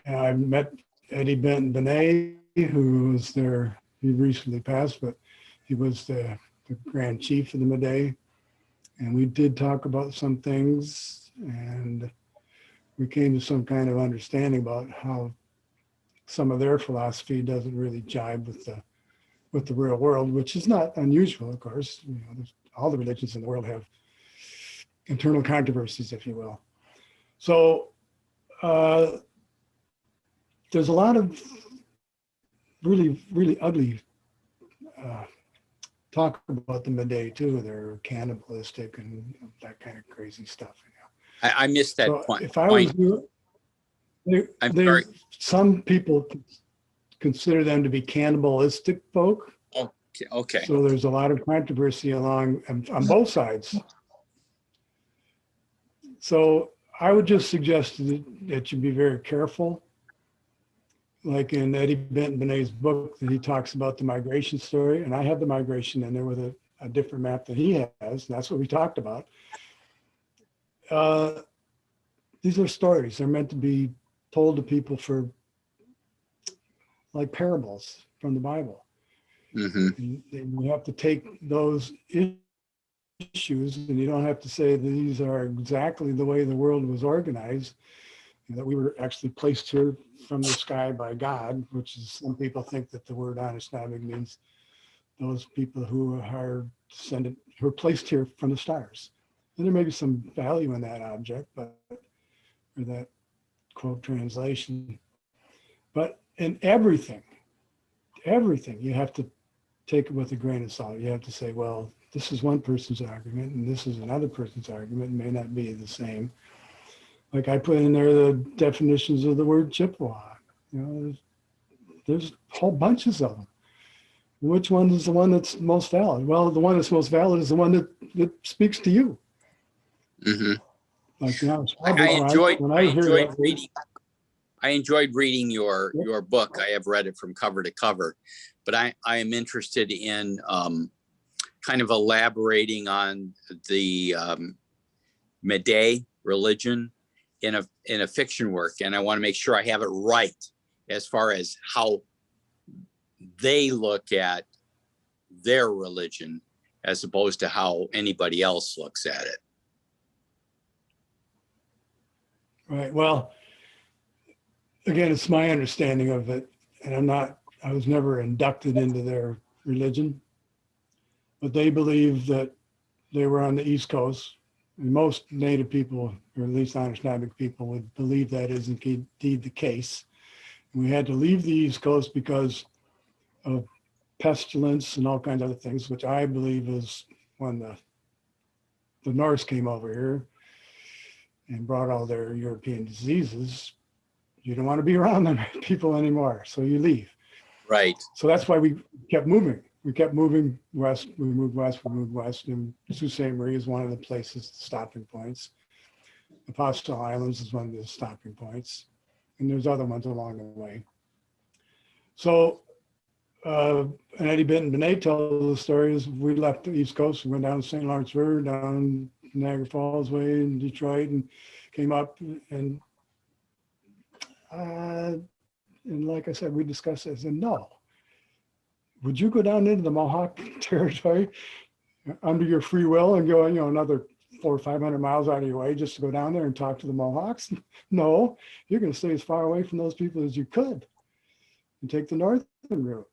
I met Eddie Benton Benet, who was there, he recently passed, but he was the Grand Chief of the Meday. And we did talk about some things, and we came to some kind of understanding about how some of their philosophy doesn't really jibe with the real world, which is not unusual, of course. All the religions in the world have internal controversies, if you will. So there's a lot of really, really ugly talk about the Meday too. They're cannibalistic and that kind of crazy stuff. I missed that So point. if I was you, sorry. some people consider them to be cannibalistic folk. Okay. So there's a lot of controversy on both sides. So I would just suggest that you be very careful like in Eddie Benton Benet's book, that he talks about the migration story, and I have the migration in there with a different map that he has. And that's what we talked about. These are stories. They're meant to be told to people for like parables from the Bible. And you have to take those issues, and you don't have to say that these are exactly the way the world was organized, and that we were actually placed here from the sky by God, which is, some people think that the word Anishnaabeg means those people who are descended, who are placed here from the stars. And there may be some value in that object, but, or that quote translation. But in everything, you have to take it with a grain of salt. You have to say, well, this is one person's argument and this is another person's argument. It may not be the same. Like I put in there the definitions of the word Chippewa. You know, there's whole bunches of them. Which one is the one that's most valid? Well, the one that's most valid is the one that speaks to you. Like, you know, I enjoyed reading your book. I have read it from cover to cover, but I am interested in kind of elaborating on the Meday religion in a fiction work, and I want to make sure I have it right as far as how they look at their religion as opposed to how anybody else looks at it. Right. Well, again, it's my understanding of it, and I was never inducted into their religion, but they believe that they were on the East Coast, and most Native people, or at least Anishnaabeg people, would believe that is indeed the case. And we had to leave the East Coast because of pestilence and all kinds of other things, which I believe is when the Norse came over here and brought all their European diseases. You don't want to be around them people anymore, so you leave. Right. So that's why we kept moving. We kept moving west. We moved west. We moved west. And Sault Ste. Marie is one of the places, stopping points. Apostle Islands is one of the stopping points. And there's other ones along the way. So, and Eddie Benton Benet told the story is we left the East Coast and went down the St. Lawrence River, down Niagara Falls way in Detroit, and came up and like I said, we discussed it. I said, no. Would you go down into the Mohawk territory under your free will and go, another 400 or 500 miles out of your way just to go down there and talk to the Mohawks? No, you're going to stay as far away from those people as you could and take the northern route,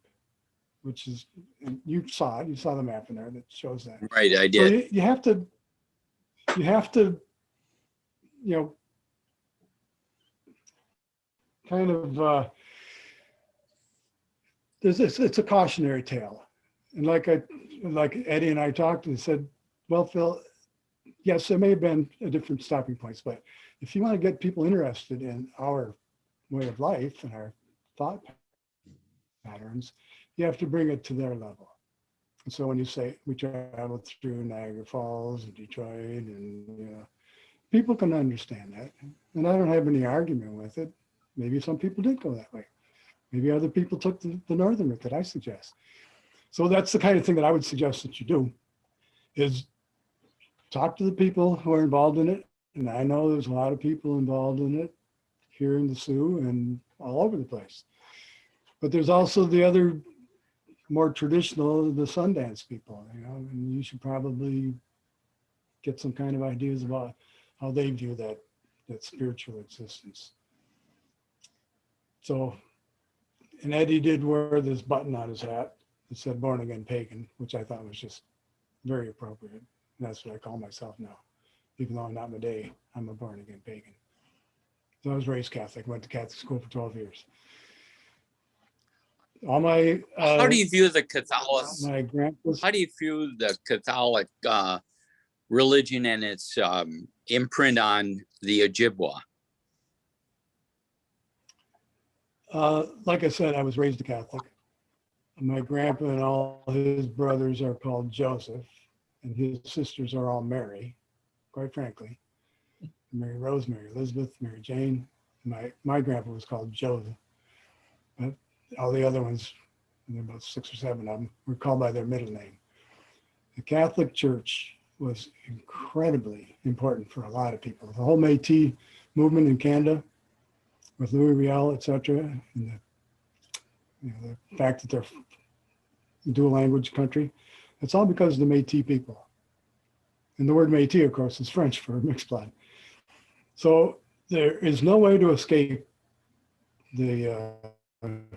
which is, and you saw the map in there that shows that. Right, I did. So you have to, kind of, it's a cautionary tale. And like Eddie and I talked and said, well, Phil, yes, there may have been a different stopping points, but if you want to get people interested in our way of life and our thought patterns, you have to bring it to their level. And so when you say we traveled through Niagara Falls and Detroit, and people can understand that. And I don't have any argument with it. Maybe some people did go that way. Maybe other people took the northern route that I suggest. So that's the kind of thing that I would suggest that you do, is talk to the people who are involved in it. And I know there's a lot of people involved in it here in the Sioux and all over the place. But there's also the other more traditional, the Sundance people, and you should probably get some kind of ideas about how they view that spiritual existence. So, and Eddie did wear this button on his hat that said born again pagan, which I thought was just very appropriate. And that's what I call myself now. Even though I'm not Meday, I'm a born again pagan. So I was raised Catholic, went to Catholic school for 12 years. All my how do you view the Catholic? My grandpa's. How do you view the Catholic religion and its imprint on the Ojibwa? Like I said, I was raised a Catholic. My grandpa and all his brothers are called Joseph, and his sisters are all Mary, quite frankly. Mary Rose, Mary Elizabeth, Mary Jane. My grandpa was called Joseph. But all the other ones, and there are about 6 or 7 of them, were called by their middle name. The Catholic Church was incredibly important for a lot of people. The whole Métis movement in Canada with Louis Riel, et cetera, and the fact that they're a dual language country, it's all because of the Métis people. And the word Métis, of course, is French for mixed blood. So there is no way to escape the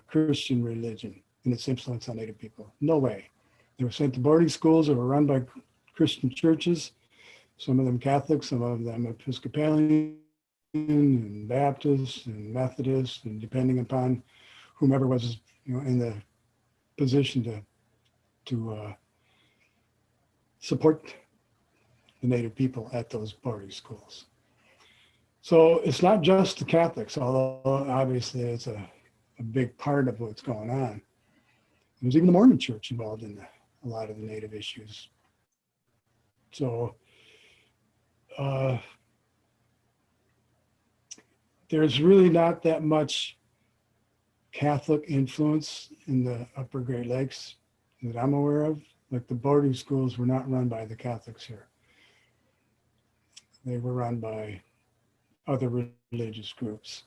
Christian religion and its influence on Native people. No way. They were sent to boarding schools that were run by Christian churches, some of them Catholic, some of them Episcopalian and Baptist and Methodist, and depending upon whomever was, in the position to support the Native people at those boarding schools. So it's not just the Catholics, although obviously it's a big part of what's going on. There's even the Mormon Church involved in a lot of the Native issues. So there's really not that much Catholic influence in the Upper Great Lakes that I'm aware of. Like the boarding schools were not run by the Catholics here. They were run by other religious groups.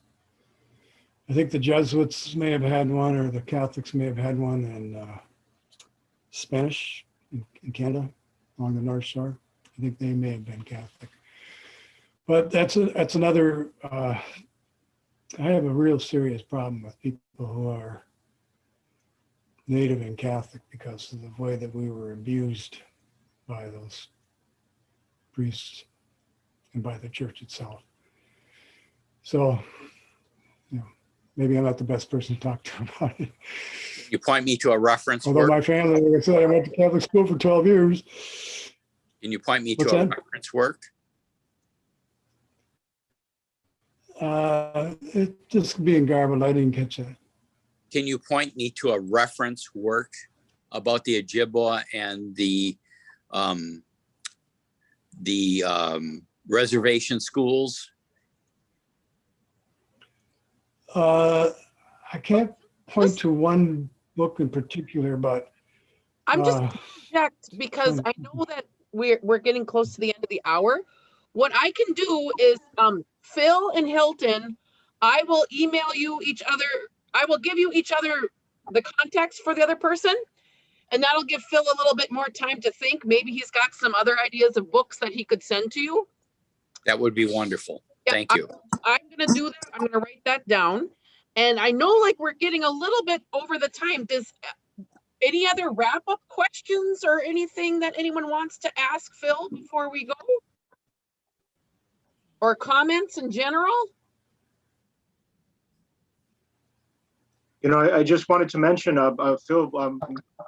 I think the Jesuits may have had one, or the Catholics may have had one in Spanish in Canada along the North Shore. I think they may have been Catholic. But that's another, I have a real serious problem with people who are Native and Catholic because of the way that we were abused by those priests and by the church itself. So, maybe I'm not the best person to talk to about it. You point me to a reference Although work. my family, like I said, I went to Catholic school for 12 years. Can you point me What's to a that? reference work? It just being garbled, I didn't catch that. Can you point me to a reference work about the Ojibwa and the reservation schools? I can't point to one book in particular, but I'm just checked because I know that we're getting close to the end of the hour. What I can do is Phil and Hilton, I will email you each other. I will give you each other the contacts for the other person, and that'll give Phil a little bit more time to think. Maybe he's got some other ideas of books that he could send to you. That would be wonderful. Yeah, Thank you. I'm going to do that. I'm going to write that down. And I know like we're getting a little bit over the time. Does any other wrap up questions or anything that anyone wants to ask Phil before we go? Or comments in general? I just wanted to mention, Phil,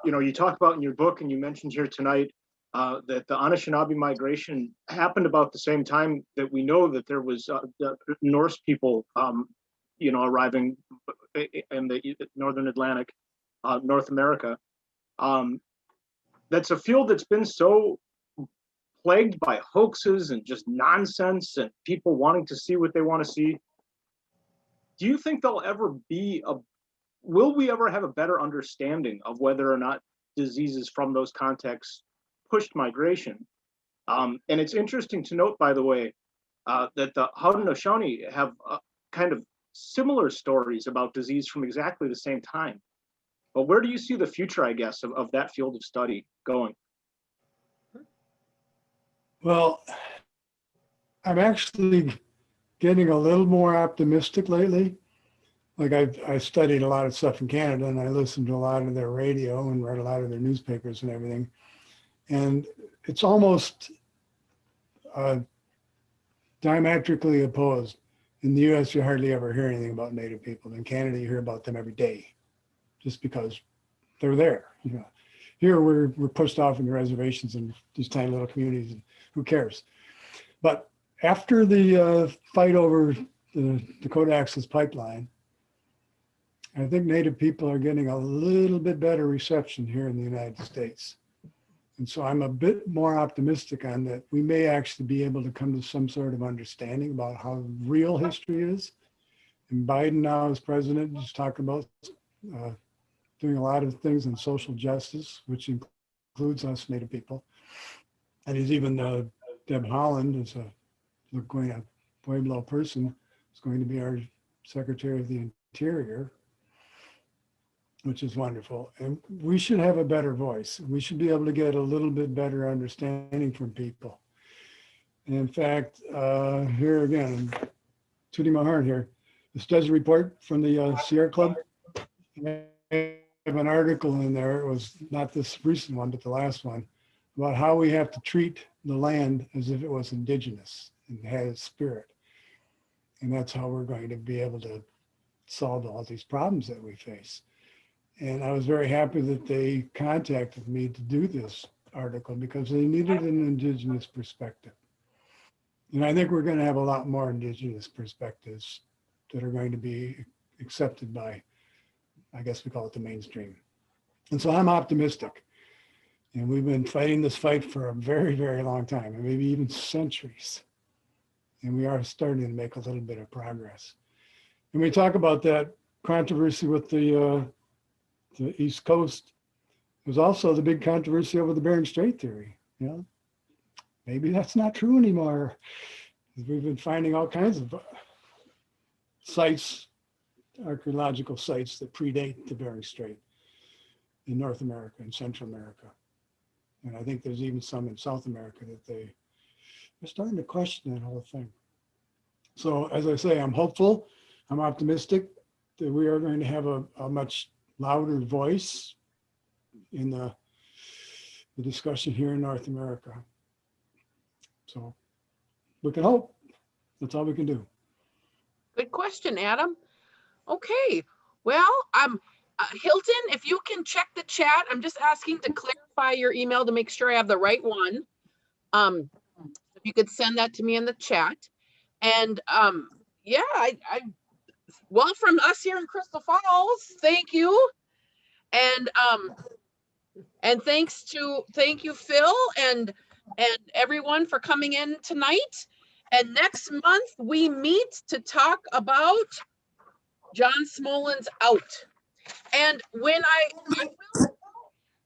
you talk about in your book and you mentioned here tonight that the Anishinaabe migration happened about the same time that we know that there was the Norse people, arriving in the Northern Atlantic, North America. That's a field that's been so plagued by hoaxes and just nonsense and people wanting to see what they want to see. Do you think there'll ever be will we ever have a better understanding of whether or not diseases from those contexts pushed migration? And it's interesting to note, by the way, that the Haudenosaunee have kind of similar stories about disease from exactly the same time. But where do you see the future, I guess, of that field of study going? Well, I'm actually getting a little more optimistic lately. Like I studied a lot of stuff in Canada and I listened to a lot of their radio and read a lot of their newspapers and everything. And it's almost diametrically opposed. In the US, you hardly ever hear anything about Native people. In Canada, you hear about them every day just because they're there. Here we're pushed off in the reservations and these tiny little communities, and who cares? But after the fight over the Dakota Access Pipeline, I think Native people are getting a little bit better reception here in the United States. And so I'm a bit more optimistic on that. We may actually be able to come to some sort of understanding about how real history is. And Biden now as president is talking about doing a lot of things in social justice, which includes us Native people. And he's even, Deb Holland is a Pueblo person, is going to be our Secretary of the Interior, which is wonderful. And we should have a better voice. We should be able to get a little bit better understanding from people. And in fact, here again, I'm tooting my horn here. This does a report from the Sierra Club. I have an article in there. It was not this recent one, but the last one, about how we have to treat the land as if it was indigenous and had its spirit. And that's how we're going to be able to solve all these problems that we face. And I was very happy that they contacted me to do this article because they needed an indigenous perspective. And I think we're going to have a lot more indigenous perspectives that are going to be accepted by, I guess we call it the mainstream. And so I'm optimistic. And we've been fighting this fight for a very, very long time, and maybe even centuries. And we are starting to make a little bit of progress. And we talk about that controversy with the East Coast. There's also the big controversy over the Bering Strait theory. You know, maybe that's not true anymore. We've been finding all kinds of sites, archaeological sites that predate the Bering Strait in North America and Central America. And I think there's even some in South America that they're starting to question that whole thing. So as I say, I'm hopeful, I'm optimistic that we are going to have a much louder voice in the discussion here in North America. So we can hope. That's all we can do. Good question, Adam. Okay, well, Hilton, if you can check the chat, I'm just asking to clarify your email to make sure I have the right one. If you could send that to me in the chat. And yeah, well, from us here in Crystal Falls, thank you. And thank you, Phil, and everyone for coming in tonight. And next month we meet to talk about John Smollen's Out. And when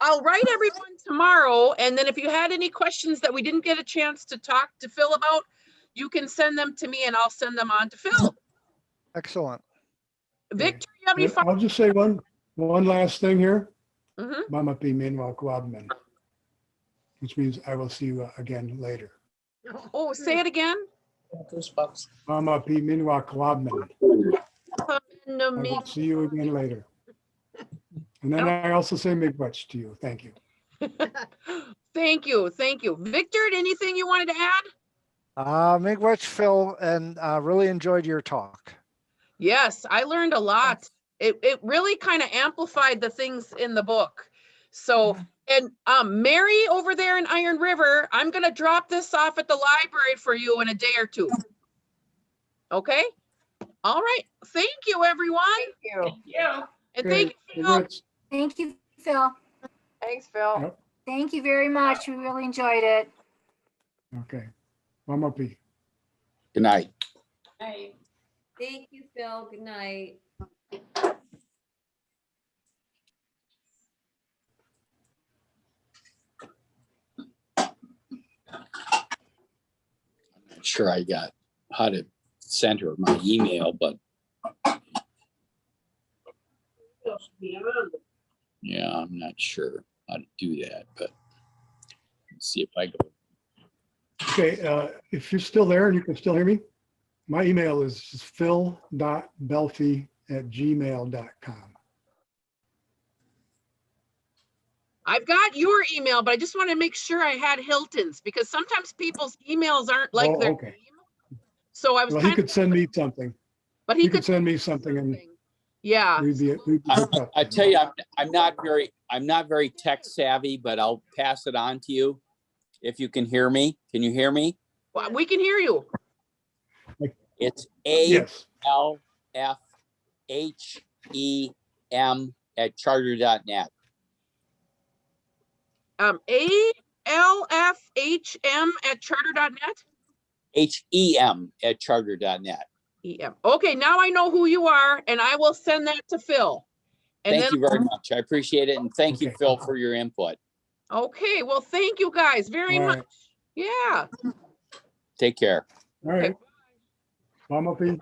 I'll write everyone tomorrow, and then if you had any questions that we didn't get a chance to talk to Phil about, you can send them to me and I'll send them on to Phil. Excellent. Victor, you have any fun? I'll just say one last thing here. Mm-hmm. Mamapi Minwa Kwabman, which means I will see you again later. Oh, say it again. Goosebumps. Mamapi Minwa Kwabman. I will see you again later. And then I also say miigwech to you. Thank you. Thank you. Thank you. Victor, anything you wanted to add? Miigwech, Phil, and really enjoyed your talk. Yes, I learned a lot. It really kind of amplified the things in the book. So, and Mary over there in Iron River, I'm going to drop this off at the library for you in a day or two. Okay? All right. Thank you, everyone. Thank you. And thank you, Phil. Congrats. Thank you, Phil. Thanks, Phil. Yep. Thank you very much. We really enjoyed it. Okay. Mamapi. Good night. Night. Thank you, Phil. Good night. I'm not sure I got how to send her my email, but yeah, I'm not sure how to do that, but let's see if I go. Okay, if you're still there and you can still hear me, my email is phil.belfy@gmail.com. I've got your email, but I just want to make sure I had Hilton's because sometimes people's emails aren't like their Okay. name. So I was Well, he kind could of, send me something. but He could send me something and yeah. we'd be hooked up. I tell you, I'm not very tech savvy, but I'll pass it on to you if you can hear me. Can you hear me? Well, we can hear you. It's Yes. ALFHEM@charter.net. ALFHM@charter.net. HEM@charter.net. EM. Okay, now I know who you are, and I will send that to Phil. And Thank you very much. I appreciate it. And thank you, Okay. Phil, for your input. Okay, well, thank you guys very All much. right. Yeah. Take care. All right. Bye, Muffy.